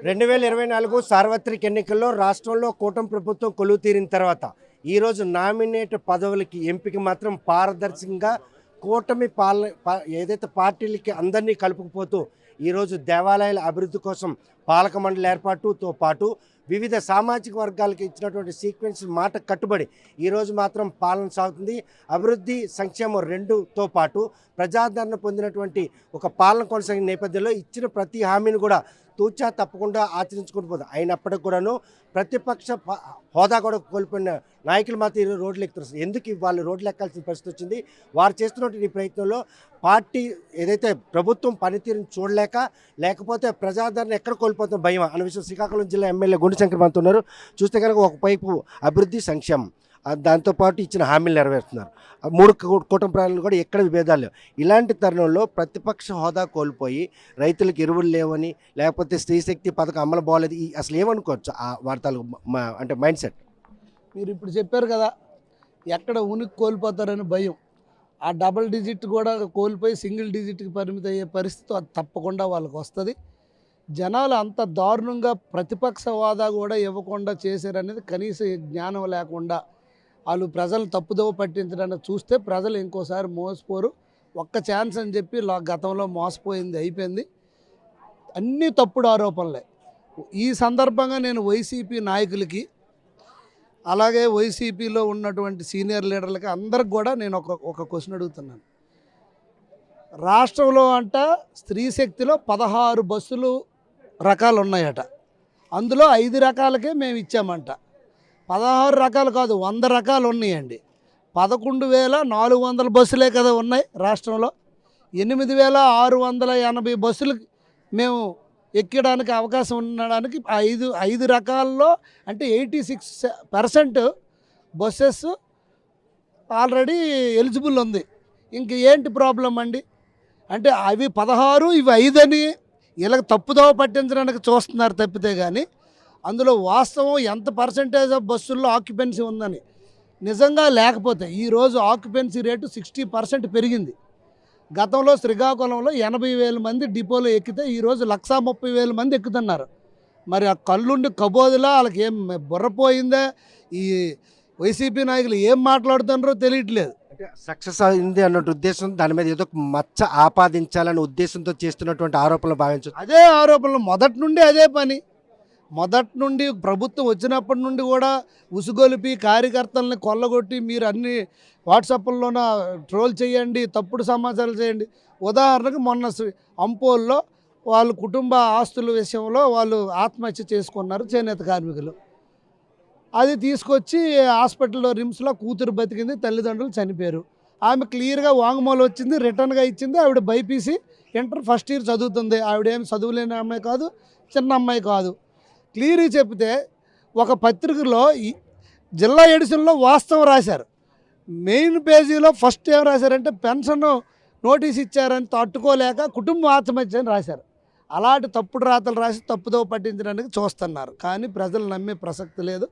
2024 సార్వత్రిక ఎన్నికల్లో రాష్ట్రంలో కూటమి ప్రభుత్వం కొలువు తీరిన తర్వాత ఈరోజు నామినేట్ పదవులకి ఎంపిక మాత్రం పారదర్శకంగా కూటమి ఏదైతే పార్టీలకి అందరినీ కలుపుకుపోతూ ఈరోజు దేవాలయాల అభివృద్ధి కోసం పాలక మండలి ఏర్పాటుతో పాటు వివిధ సామాజిక వర్గాలకు ఇచ్చినటువంటి సీక్వెన్స్ మాట కట్టుబడి ఈరోజు మాత్రం పాలన సాగుతుంది. అభివృద్ధి సంక్షేమం రెండుతో పాటు ప్రజాదరణ పొందినటువంటి ఒక పాలన కొనసాగిన నేపథ్యంలో ఇచ్చిన ప్రతి హామీని కూడా తూచా తప్పకుండా ఆచరించుకుంటూ పోతుంది. అయినప్పటికీ కూడాను ప్రతిపక్ష హోదా కూడా కోల్పోయిన నాయకులు మాత్రం ఈరోజు రోడ్లు ఎక్కుతారు. ఎందుకు వాళ్ళు రోడ్లు ఎక్కాల్సిన పరిస్థితి వచ్చింది? వారు చేస్తున్నటువంటి ఈ ప్రయత్నంలో పార్టీ ఏదైతే ప్రభుత్వం పనితీరుని చూడలేక లేకపోతే ప్రజాదరణ ఎక్కడ కోల్పోతున్న భయం అనే విషయం శ్రీకాకుళం జిల్లా ఎమ్మెల్యే గుండెశంకర్ మనతో ఉన్నారు. చూస్తే కనుక ఒకవైపు అభివృద్ధి సంక్షేమం, దాంతోపాటు ఇచ్చిన హామీలు నెరవేరుస్తున్నారు. 3 కూటమి ప్రాణాలు కూడా ఎక్కడ విభేదాలు లేవు. ఇలాంటి తరుణంలో ప్రతిపక్ష హోదా కోల్పోయి రైతులకు ఎరువులు లేవని లేకపోతే స్త్రీశక్తి పథకం అమలు బాగోలేదు అసలు ఏమనుకోవచ్చు ఆ వార్తలు అంటే మైండ్ సెట్? మీరు ఇప్పుడు చెప్పారు కదా, ఎక్కడ ఉనికి కోల్పోతారని భయం. ఆ డబుల్ డిజిట్ కూడా కోల్పోయి సింగిల్ డిజిట్కి పరిమితి అయ్యే పరిస్థితి అది తప్పకుండా వాళ్ళకి వస్తుంది. జనాలు అంత దారుణంగా ప్రతిపక్ష హోదా కూడా ఇవ్వకుండా చేశారనేది కనీస జ్ఞానం లేకుండా వాళ్ళు ప్రజలు తప్పుదోవ పట్టించడానికి చూస్తే ప్రజలు ఇంకోసారి మోసపోరు. ఒక్క ఛాన్స్ అని చెప్పి గతంలో మోసపోయింది అయిపోయింది. అన్నీ తప్పుడు ఆరోపణలే. ఈ సందర్భంగా నేను వైసీపీ నాయకులకి అలాగే వైసీపీలో ఉన్నటువంటి సీనియర్ లీడర్లకి అందరికి కూడా నేను ఒక క్వశ్చన్ అడుగుతున్నాను. రాష్ట్రంలో అంట స్త్రీ శక్తిలో 16 బస్సులు రకాలు ఉన్నాయట. అందులో 5 రకాలకే మేము ఇచ్చామంట. 16 రకాలు కాదు, 100 రకాలు ఉన్నాయండి. 11,400 బస్సులే కదా ఉన్నాయి రాష్ట్రంలో. 8,680 బస్సులు మేము ఎక్కడానికి అవకాశం ఉండడానికి 5 రకాల్లో అంటే 86% బస్సెస్ ఆల్రెడీ ఎలిజిబుల్ ఉంది. ఇంక ఏంటి ప్రాబ్లం అండి? అంటే అవి 16 ఇవి 5 అని ఇలా తప్పుదోవ పట్టించడానికి చూస్తున్నారు తప్పితే కానీ అందులో వాస్తవం ఎంత పర్సెంటేజ్ ఆఫ్ బస్సుల్లో ఆక్యుపెన్సీ ఉందని నిజంగా లేకపోతే ఈరోజు ఆక్యుపెన్సీ రేటు 60% పెరిగింది. గతంలో శ్రీకాకుళంలో 80,000 మంది డిపోలో ఎక్కితే ఈరోజు 130,000 మంది ఎక్కుతున్నారు. మరి ఆ కళ్ళుండి కబోదిలా వాళ్ళకి ఏం బుర్రపోయిందా? ఈ వైసీపీ నాయకులు ఏం మాట్లాడుతున్నారో తెలియట్లేదు. అంటే సక్సెస్ అయింది అన్నట్టు ఉద్దేశం, దాని మీద ఏదో మచ్చ ఆపాదించాలనే ఉద్దేశంతో చేస్తున్నటువంటి ఆరోపణలు భావించు. అదే ఆరోపణలు మొదటి నుండి అదే పని. మొదటి నుండి ప్రభుత్వం వచ్చినప్పటి నుండి కూడా ఉసుగొలిపి కార్యకర్తలని కొల్లగొట్టి మీరు అన్ని వాట్సాప్లోన ట్రోల్ చేయండి, తప్పుడు సమాచారాలు చేయండి. ఉదాహరణకు మొన్న అంపోల్లో వాళ్ళ కుటుంబ ఆస్తుల విషయంలో వాళ్ళు ఆత్మహత్య చేసుకున్నారు చేనేత కార్మికులు. అది తీసుకొచ్చి హాస్పిటల్లో రిమ్స్లో కూతురు బతికింది, తల్లిదండ్రులు చనిపోయారు. ఆమె క్లియర్గా వాంగ్మూలం వచ్చింది, రిటర్న్గా ఇచ్చింది. ఆవిడ బైపీసీ ఇంటర్ ఫస్ట్ ఇయర్ చదువుతుంది. ఆవిడేమి చదువులేని అమ్మాయి కాదు, చిన్న అమ్మాయి కాదు. క్లియర్గా చెప్తే ఒక పత్రికలో జిల్లా ఎడిషన్లో వాస్తవం రాశారు. మెయిన్ పేజీలో ఫస్ట్ ఏం రాశారంటే పెన్షన్ నోటీస్ ఇచ్చారని తట్టుకోలేక కుటుంబం ఆత్మహత్య అని రాశారు. అలాంటి తప్పుడు రాతలు రాసి తప్పుదో పట్టించడానికి చూస్తున్నారు. కానీ ప్రజలు నమ్మే ప్రసక్తి లేదు.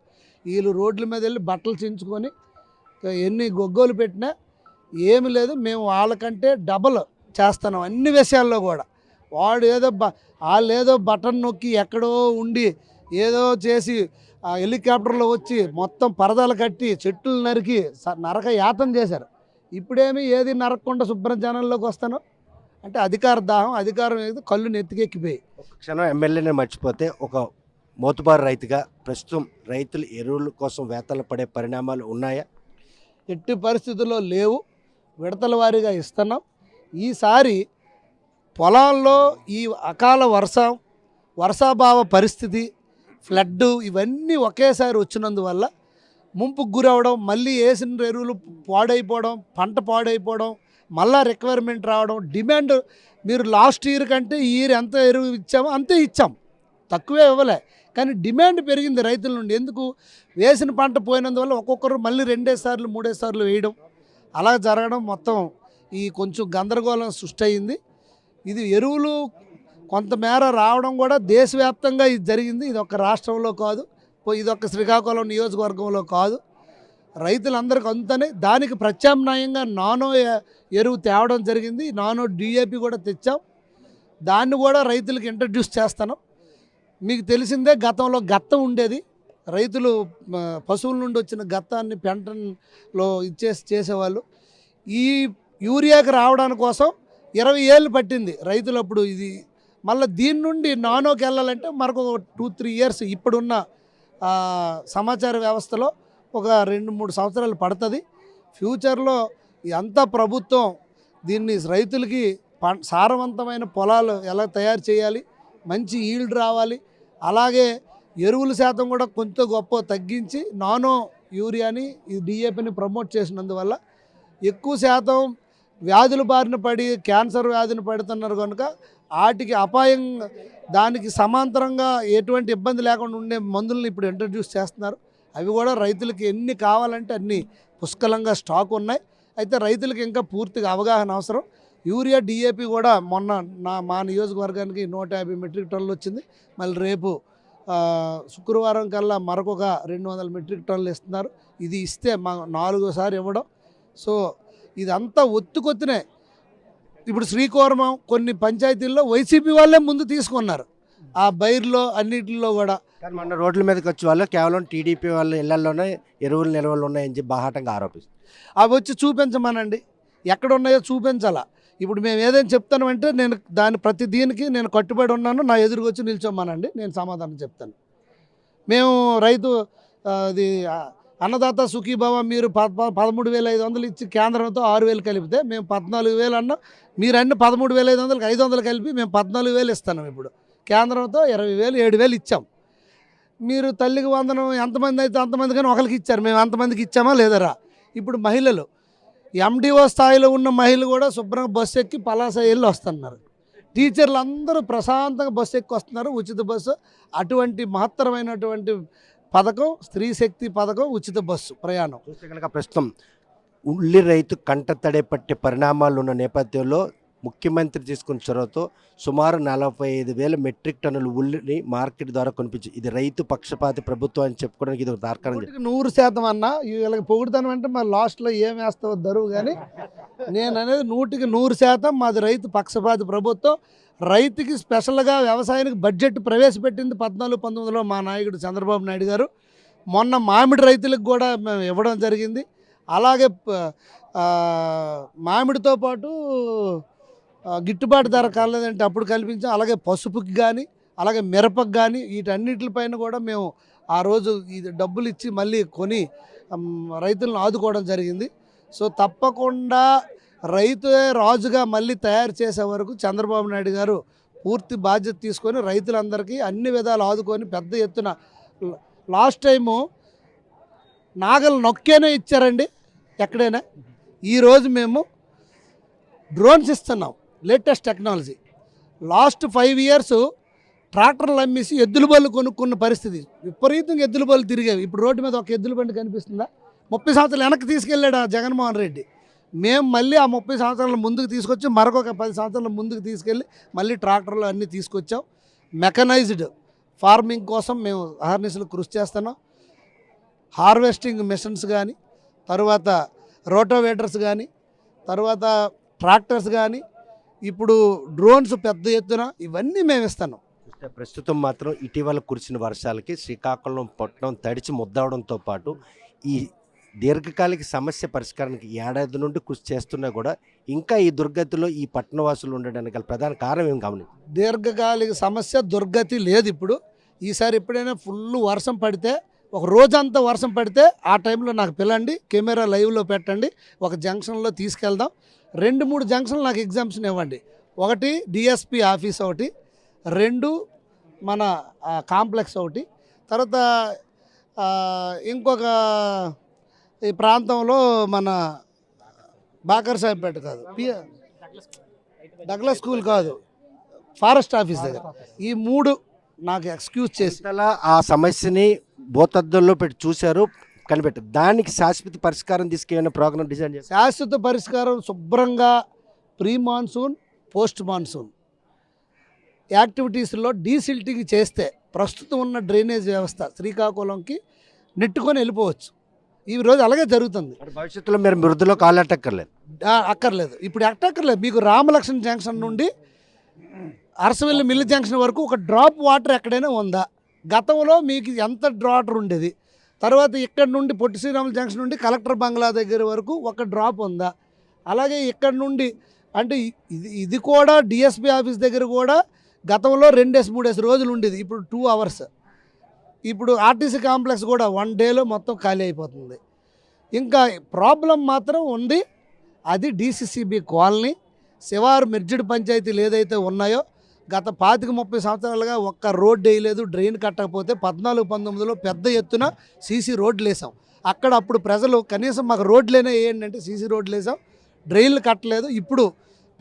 వీళ్ళు రోడ్ల మీద వెళ్ళి బట్టలు చించుకొని ఎన్ని గొగ్గోలు పెట్టినా ఏమి లేదు. మేము వాళ్ళకంటే డబల్ చేస్తున్నాం అన్ని విషయాల్లో కూడా. వాళ్ళు ఏదో బటన్ నొక్కి ఎక్కడో ఉండి ఏదో చేసి హెలికాప్టర్లో వచ్చి మొత్తం పరదాలు కట్టి చెట్లు నరికి నరక యాతం చేశారు. ఇప్పుడేమి ఏది నరకకుండా శుభ్ర జనంలోకి వస్తాను అంటే అధికార దాహం, అధికారం ఏది కళ్ళు నెత్తికెక్కిపోయి. ఒక క్షణం ఎమ్మెల్యేనే మర్చిపోతే ఒక మోతుబారు రైతుగా ప్రస్తుతం రైతులు ఎరువుల కోసం వేతలు పడే పరిణామాలు ఉన్నాయా? ఎట్టి పరిస్థితుల్లో లేవు. విడతల వారీగా ఇస్తున్నాం. ఈసారి పొలాల్లో ఈ అకాల వర్షాభావ పరిస్థితి, ఫ్లడ్ ఇవన్నీ ఒకేసారి వచ్చినందువల్ల ముంపుకు గురవడం, మళ్ళీ వేసిన ఎరువులు పాడైపోవడం, పంట పాడైపోవడం, మళ్ళా రిక్వైర్మెంట్ రావడం, డిమాండ్. మీరు లాస్ట్ ఇయర్ కంటే ఈ ఇయర్ ఎంత ఎరువు ఇచ్చామో అంతే ఇచ్చాం, తక్కువే ఇవ్వలే. కానీ డిమాండ్ పెరిగింది రైతుల నుండి. ఎందుకు? వేసిన పంట పోయినందువల్ల ఒక్కొక్కరు మళ్ళీ 2 సార్లు 3 సార్లు వేయడం, అలా జరగడం మొత్తం ఈ కొంచెం గందరగోళం సృష్టి అయింది. ఇది ఎరువులు కొంతమేర రావడం కూడా దేశవ్యాప్తంగా ఇది జరిగింది. ఇది ఒక రాష్ట్రంలో కాదు, ఇది ఒక శ్రీకాకుళం నియోజకవర్గంలో కాదు. రైతులందరికీ అంతనే దానికి ప్రత్యామ్నాయంగా నానో ఎరువు తేవడం జరిగింది. నానో డిఏపి కూడా తెచ్చాం. దాన్ని కూడా రైతులకు ఇంట్రడ్యూస్ చేస్తాను. మీకు తెలిసిందే, గతంలో గత్తం ఉండేది. రైతులు పశువుల నుండి వచ్చిన గత్తాన్ని పెంటలో చేసేవాళ్ళు. ఈ యూరియాకి రావడానికి కోసం 20 ఏళ్ళు పట్టింది రైతులు. అప్పుడు ఇది మళ్ళీ దీని నుండి నానోకి వెళ్ళాలంటే మనకు 2-3 ఇయర్స్ ఇప్పుడున్న సమాచార వ్యవస్థలో ఒక 2-3 సంవత్సరాలు పడుతుంది. ఫ్యూచర్లో అంతా ప్రభుత్వం దీన్ని రైతులకి సారవంతమైన పొలాలు ఎలా తయారు చేయాలి, మంచి ఈల్డ్ రావాలి, అలాగే ఎరువుల శాతం కూడా కొంచెం గొప్ప తగ్గించి నానో యూరియాని ఈ డిఏపిని ప్రమోట్ చేసినందువల్ల ఎక్కువ శాతం వ్యాధుల బారిన పడి క్యాన్సర్ వ్యాధిని పడుతున్నారు కనుక వాటికి అపాయం, దానికి సమాంతరంగా ఎటువంటి ఇబ్బంది లేకుండా ఉండే మందులను ఇప్పుడు ఇంట్రడ్యూస్ చేస్తున్నారు. అవి కూడా రైతులకి ఎన్ని కావాలంటే అన్ని పుష్కలంగా స్టాక్ ఉన్నాయి. అయితే రైతులకు ఇంకా పూర్తిగా అవగాహన అవసరం. యూరియా డిఏపి కూడా మొన్న మా నియోజకవర్గానికి 150 మెట్రిక్ టన్నులు వచ్చింది. మళ్ళీ రేపు శుక్రవారం కల్లా మరొక 200 మెట్రిక్ టన్నులు ఇస్తున్నారు. ఇది ఇస్తే 4వ ఇవ్వడం. సో ఇదంతా ఒత్తుకొత్తినే. ఇప్పుడు శ్రీకోరమం కొన్ని పంచాయతీల్లో వైసీపీ వాళ్ళే ముందు తీసుకున్నారు, ఆ బైర్లో అన్నిటిలో కూడా. కానీ మొన్న రోడ్ల మీదకి వచ్చే వాళ్ళు కేవలం టీడీపీ వాళ్ళ ఇళ్లలోనే ఎరువుల నిల్వలు ఉన్నాయని చెప్పి బాహాటంగా ఆరోపిస్తారు. అవి వచ్చి చూపించమనండి, ఎక్కడ ఉన్నాయో చూపించాలా. ఇప్పుడు మేము ఏదైనా చెప్తానంటే నేను ప్రతి దీనికి నేను కట్టుబడి ఉన్నాను, నా ఎదురుకు వచ్చి నిల్చోమనండి, నేను సమాధానం చెప్తాను. మేము రైతు అది అన్నదాత సుఖీభావ మీరు 13,500 ఇచ్చి కేంద్రంతో 6,000 కలిపితే మేము 14,000 అన్నా, మీరు అన్ని 13,500కి 500 కలిపి మేము 14,000 ఇస్తున్నాం. ఇప్పుడు కేంద్రంతో 20,000 7,000 ఇచ్చాం. మీరు తల్లికి వందనం ఎంతమంది అయితే అంతమంది కానీ ఒకరికి ఇచ్చారు, మేము అంతమందికి ఇచ్చామా లేదరా? ఇప్పుడు మహిళలు ఎండిఓ స్థాయిలో ఉన్న మహిళలు కూడా శుభ్రంగా బస్సు ఎక్కి పలాస వెళ్ళి వస్తున్నారు. టీచర్లు అందరూ ప్రశాంతంగా బస్సు ఎక్కి వస్తున్నారు, ఉచిత బస్సు. అటువంటి మహత్తరమైనటువంటి పథకం స్త్రీ శక్తి పథకం, ఉచిత బస్సు ప్రయాణం. చూస్తే కనుక ప్రస్తుతం ఉల్లి రైతు కంటతడే పట్టే పరిణామాలు ఉన్న నేపథ్యంలో ముఖ్యమంత్రి తీసుకున్న చొరవతో సుమారు 45,000 మెట్రిక్ టన్నుల ఉల్లిని మార్కెట్ ద్వారా కొనిపించి ఇది రైతు పక్షపాతి ప్రభుత్వం అని చెప్పుకోవడానికి ఇది ఒక దాఖరం. 100% అన్న వీళ్ళకి పొగుడుతాను అంటే మరి లాస్ట్లో ఏం వేస్తావో దరువు. కానీ నేను అనేది 100% మాది రైతు పక్షపాతి ప్రభుత్వం. రైతుకి స్పెషల్గా వ్యవసాయానికి బడ్జెట్ ప్రవేశపెట్టింది 14-19లో మా నాయకుడు చంద్రబాబు నాయుడు గారు. మొన్న మామిడి రైతులకు కూడా మేము ఇవ్వడం జరిగింది. అలాగే మామిడితో పాటు గిట్టుబాటు ధర కాలేదంటే అప్పుడు కల్పించాం. అలాగే పసుపుకి కానీ అలాగే మిరపకు కానీ వీటన్నిటిపైన కూడా మేము ఆ రోజు ఇది డబ్బులు ఇచ్చి మళ్ళీ కొని రైతులను ఆదుకోవడం జరిగింది. సో తప్పకుండా రైతే రాజుగా మళ్ళీ తయారు చేసే వరకు చంద్రబాబు నాయుడు గారు పూర్తి బాధ్యత తీసుకొని రైతులందరికీ అన్ని విధాలు ఆదుకొని పెద్ద ఎత్తున లాస్ట్ టైము నాగలు నొక్కేనే ఇచ్చారండి ఎక్కడైనా. ఈరోజు మేము డ్రోన్స్ ఇస్తున్నాం, లేటెస్ట్ టెక్నాలజీ. లాస్ట్ 5 ఇయర్స్ ట్రాక్టర్లు అమ్మేసి ఎద్దుల బళ్ళు కొనుక్కున్న పరిస్థితి. విపరీతంగా ఎద్దుల బళ్ళు తిరిగేవి. ఇప్పుడు రోడ్డు మీద ఒక ఎద్దుల బండి కనిపిస్తుందా? 30 సంవత్సరాలు వెనక్కి తీసుకెళ్ళాడు ఆ జగన్మోహన్ రెడ్డి. మేము మళ్ళీ ఆ 30 సంవత్సరాల ముందుకు తీసుకొచ్చి మరొక 10 సంవత్సరాల ముందుకు తీసుకెళ్ళి మళ్ళీ ట్రాక్టర్లు అన్నీ తీసుకొచ్చాం. మెకనైజ్డ్ ఫార్మింగ్ కోసం మేము అహర్నిశలు కృషి చేస్తున్నాం. హార్వెస్టింగ్ మిషన్స్ కానీ, తర్వాత రోటోవేటర్స్ కానీ, తర్వాత ట్రాక్టర్స్ కానీ, ఇప్పుడు డ్రోన్స్ పెద్ద ఎత్తున ఇవన్నీ మేము ఇస్తున్నాం. ప్రస్తుతం మాత్రం ఇటీవల కురిసిన వర్షాలకి శ్రీకాకుళం పట్టణం తడిచి ముద్దవడంతో పాటు ఈ దీర్ఘకాలిక సమస్య పరిష్కారానికి ఏడాది నుండి కృషి చేస్తున్నా కూడా ఇంకా ఈ దుర్గతిలో ఈ పట్టణవాసులు ఉండడానికి గల ప్రధాన కారణం ఏం గమనించారు? దీర్ఘకాలిక సమస్య దుర్గతి లేదు. ఇప్పుడు ఈసారి ఎప్పుడైనా ఫుల్ వర్షం పడితే, ఒక రోజంతా వర్షం పడితే ఆ టైంలో నాకు పిలండి, కెమెరా లైవ్లో పెట్టండి, ఒక జంక్షన్లో తీసుకెళ్దాం. 2-3 జంక్షన్లు నాకు ఎగ్జామ్షన్ ఇవ్వండి. ఒకటి డిఎస్పి ఆఫీస్, ఒకటి 2 మన కాంప్లెక్స్, ఒకటి తర్వాత ఇంకొక ఈ ప్రాంతంలో మన బాకర్ సాహెబ్పేట కాదు, డగ్లస్ స్కూల్ కాదు, ఫారెస్ట్ ఆఫీస్ దగ్గర. ఈ 3 నాకు ఎక్స్క్యూజ్ చేసి ఆ సమస్యని భూతద్దంలో పెట్టి చూశారు, కనిపెట్టారు. దానికి శాశ్వత పరిష్కారం తీసుకెళ్ళిన ప్రోగ్రామ్ డిజైన్ చేశారు. శాశ్వత పరిష్కారం శుభ్రంగా ప్రీ మాన్సూన్, పోస్ట్ మాన్సూన్ యాక్టివిటీస్లో డీసిల్టింగ్ చేస్తే ప్రస్తుతం ఉన్న డ్రైనేజ్ వ్యవస్థ శ్రీకాకుళంకి నెట్టుకొని వెళ్ళిపోవచ్చు. ఈ రోజు అలాగే జరుగుతుంది. భవిష్యత్తులో మీరు మృదులో కాలెట్టక్కర్లేదు. అక్కర్లేదు, ఇప్పుడు ఎట్టక్కర్లేదు. మీకు రామలక్ష్మణ్ జంక్షన్ నుండి అరసవెల్లి మిల్ జంక్షన్ వరకు ఒక డ్రాప్ వాటర్ ఎక్కడైనా ఉందా? గతంలో మీకు ఎంత వాటర్ ఉండేది? తర్వాత ఇక్కడ నుండి పొట్టి శ్రీరాములు జంక్షన్ నుండి కలెక్టర్ బంగ్లా దగ్గర వరకు ఒక డ్రాప్ ఉందా? అలాగే ఇక్కడ నుండి అంటే ఇది కూడా డిఎస్పీ ఆఫీస్ దగ్గర కూడా గతంలో 2-3 రోజులు ఉండేది, ఇప్పుడు 2 అవర్స్. ఇప్పుడు ఆర్టీసీ కాంప్లెక్స్ కూడా 1 డేలో మొత్తం ఖాళీ అయిపోతుంది. ఇంకా ప్రాబ్లం మాత్రం ఉంది, అది డిసిసిబి కాలనీ శివారు మిర్జిడ్ పంచాయతీలు ఏదైతే ఉన్నాయో గత 25-30 సంవత్సరాలుగా ఒక్క రోడ్డు వేయలేదు. డ్రైన్ కట్టకపోతే 14-19లో పెద్ద ఎత్తున సీసీ రోడ్లు వేసాం. అక్కడ అప్పుడు ప్రజలు కనీసం మాకు రోడ్లేనే వేయండి అంటే సీసీ రోడ్లు వేసాం, డ్రైన్లు కట్టలేదు. ఇప్పుడు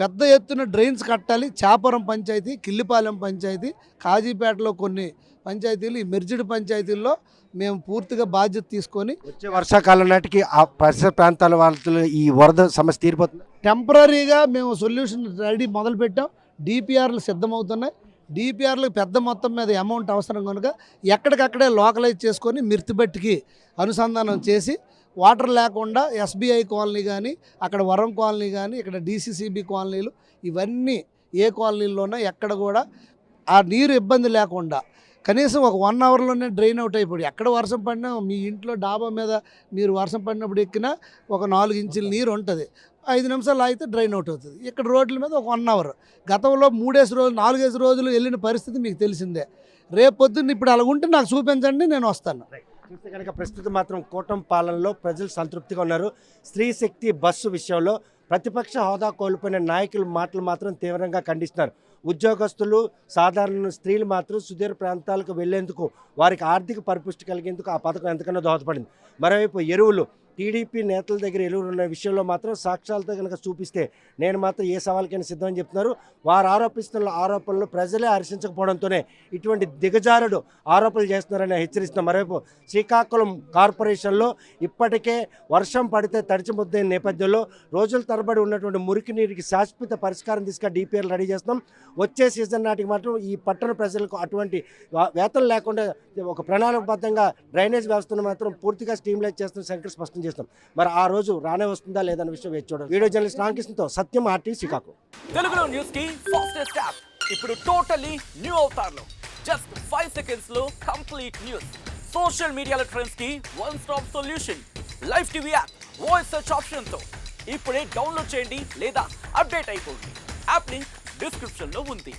పెద్ద ఎత్తున డ్రైన్స్ కట్టాలి. చాపురం పంచాయతీ, కిల్లిపాలెం పంచాయతీ, కాజీపేటలో కొన్ని పంచాయతీలు, ఈ మిర్జిడ్ పంచాయతీల్లో మేము పూర్తిగా బాధ్యత తీసుకొని వచ్చే వర్షాకాలం నాటికి ఆ పరిసర ప్రాంతాల వాళ్ళతో ఈ వరద సమస్య తీరిపోతుంది. టెంపరీగా మేము సొల్యూషన్ రెడీ మొదలుపెట్టాం. డిపిఆర్లు సిద్ధమవుతున్నాయి. డిపిఆర్లకు పెద్ద మొత్తం మీద అమౌంట్ అవసరం కనుక ఎక్కడికక్కడే లోకలైజ్ చేసుకొని మిర్తిబెట్టికి అనుసంధానం చేసి వాటర్ లేకుండా ఎస్బీఐ కాలనీ కానీ, అక్కడ వరం కాలనీ కానీ, ఇక్కడ డిసిసిబి కాలనీలు, ఇవన్నీ ఏ కాలనీల్లోనో ఎక్కడ కూడా ఆ నీరు ఇబ్బంది లేకుండా కనీసం ఒక 1 అవర్లోనే డ్రైన్ అవుట్ అయిపోయి, ఎక్కడ వర్షం పడినా మీ ఇంట్లో డాబా మీద మీరు వర్షం పడినప్పుడు ఎక్కినా ఒక 4 ఇంచుల నీరు ఉంటుంది, 5 నిమిషాలు ఆగితే డ్రైన్ అవుట్ అవుతుంది. ఇక్కడ రోడ్ల మీద ఒక 1 అవర్. గతంలో 4 రోజులు వెళ్ళిన పరిస్థితి మీకు తెలిసిందే. రేపు పొద్దున్న ఇప్పుడు అలా ఉంటే నాకు చూపించండి, నేను వస్తాను. చూస్తే కనుక ప్రస్తుతం మాత్రం కూటమి పాలనలో ప్రజలు సంతృప్తిగా ఉన్నారు. స్త్రీ శక్తి బస్సు విషయంలో ప్రతిపక్ష హోదా కోల్పోయిన నాయకుల మాటలు మాత్రం తీవ్రంగా ఖండిస్తున్నారు. ఉద్యోగస్తులు, సాధారణ స్త్రీలు మాత్రం సుదూర ప్రాంతాలకు వెళ్లేందుకు, వారికి ఆర్థిక పరిపుష్టి కలిగేందుకు ఆ పథకం ఎంతకన్నా దోహదపడింది. మరోవైపు ఎరువులు, టీడీపీ నేతల దగ్గర ఎరువులు ఉన్న విషయంలో మాత్రం సాక్ష్యాలతో కనుక చూపిస్తే నేను మాత్రం ఏ సవాల్కైనా సిద్ధమని చెప్తున్నారు. వారు ఆరోపిస్తున్న ఆరోపణలు ప్రజలే హర్షించకపోవడంతోనే ఇటువంటి దిగజారుడు ఆరోపణలు చేస్తున్నారని హెచ్చరిస్తున్నారు. మరోవైపు శ్రీకాకుళం కార్పొరేషన్లో ఇప్పటికే వర్షం పడితే తడిచిముద్దైన నేపథ్యంలో రోజుల తరబడి ఉన్నటువంటి మురికి నీటికి శాశ్వత పరిష్కారం తీసుకుని డిపిఆర్లు రెడీ చేస్తున్నాం. వచ్చే సీజన్ నాటికి మాత్రం ఈ పట్టణ ప్రజలకు అటువంటి వేతలు లేకుండా ఒక ప్రణాళికబద్ధంగా డ్రైనేజ్ వ్యవస్థను మాత్రం పూర్తిగా స్ట్రీమ్లైన్ చేస్తున్న శంకర్ స్పష్టం చేస్తాం. మరి ఆ రోజు రానే వస్తుందా లేదన్న విషయం వేచి చూడండి. వీడియో జర్నలిస్ట్ రామకృష్ణతో సత్యం, ఆర్టీ, శ్రీకాకుళం. తెలుగులో న్యూస్ కి ఫాస్టెస్ట్ యాప్ ఇప్పుడు టోటలీ న్యూ అవతార్లో జస్ట్ 5 seconds లో కంప్లీట్ న్యూస్. సోషల్ మీడియాలో ట్రెండ్స్ కి one stop solution. Live TV app voice search option తో ఇప్పుడే డౌన్లోడ్ చేయండి లేదా అప్డేట్ అయిపోండి. యాప్ లింక్ డిస్క్రిప్షన్ లో ఉంది.